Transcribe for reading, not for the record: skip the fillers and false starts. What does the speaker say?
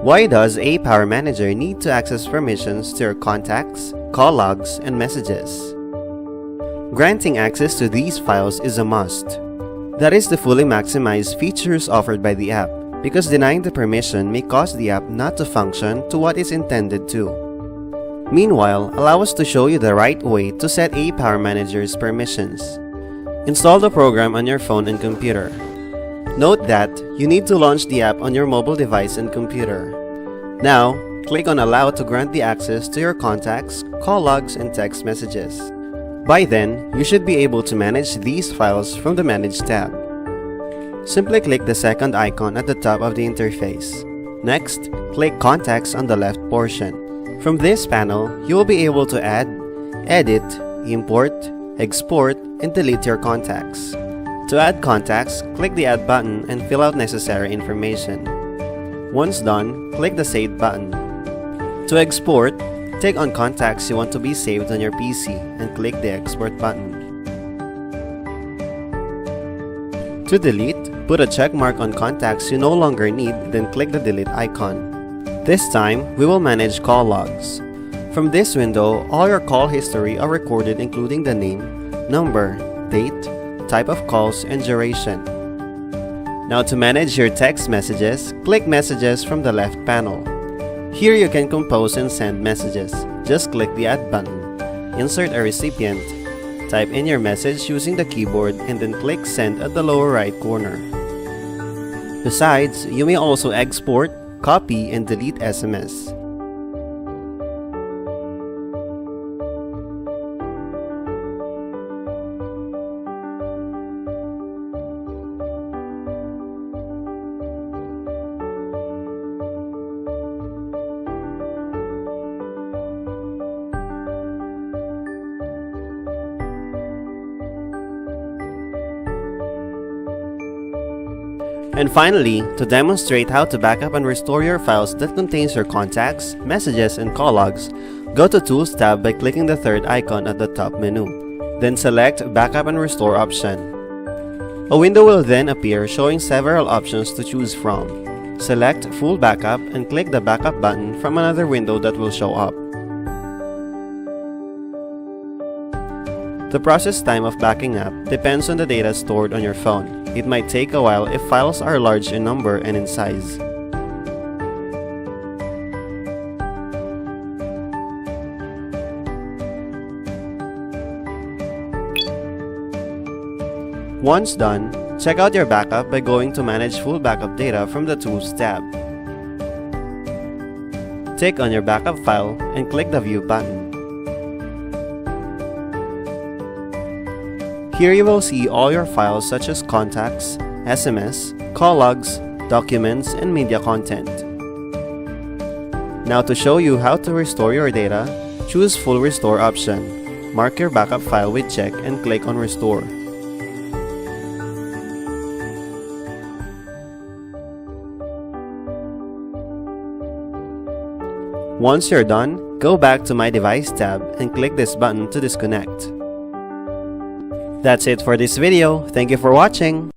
Why does ApowerManager need to access permissions to your contacts, call logs, and messages? Granting access to these files is a must. That is to fully maximize features offered by the app, because denying the permission may cause the app not to function to what it's intended to. Meanwhile, allow us to show you the right way to set ApowerManager's permissions. Install the program on your phone and computer. Note that you need to launch the app on your mobile device and computer. Now, click on Allow to grant the access to your contacts, call logs, and text messages. By then, you should be able to manage these files from the Manage tab. Simply click the second icon at the top of the interface. Next, click Contacts on the left portion. From this panel, you will be able to add, edit, import, export, and delete your contacts. To add contacts, click the Add button and fill out necessary information. Once done, click the Save button. To export, click on contacts you want to be saved on your PC and click the Export button. To delete, put a check mark on contacts you no longer need, then click the Delete icon. This time, we will manage call logs. From this window, all your call history are recorded, including the name, number, date, type of calls, and duration. Now to manage your text messages, click Messages from the left panel. Here you can compose and send messages. Just click the Add button. Insert a recipient. Type in your message using the keyboard and then click Send at the lower right corner. Besides, you may also export, copy, and delete SMS. And finally, to demonstrate how to backup and restore your files that contains your contacts, messages, and call logs, go to Tools tab by clicking the third icon at the top menu. Then select Backup and Restore option. A window will then appear showing several options to choose from. Select Full Backup and click the Backup button from another window that will show up. The process time of backing up depends on the data stored on your phone. It might take a while if files are large in number and in size. Once done, check out your backup by going to Manage Full Backup Data from the Tools tab. Click on your backup file and click the View button. Here you will see all your files such as contacts, SMS, call logs, documents, and media content. Now to show you how to restore your data, choose Full Restore option. Mark your backup file with check and click on Restore. Once you're done, go back to My Device tab and click this button to disconnect. That's it for this video. Thank you for watching.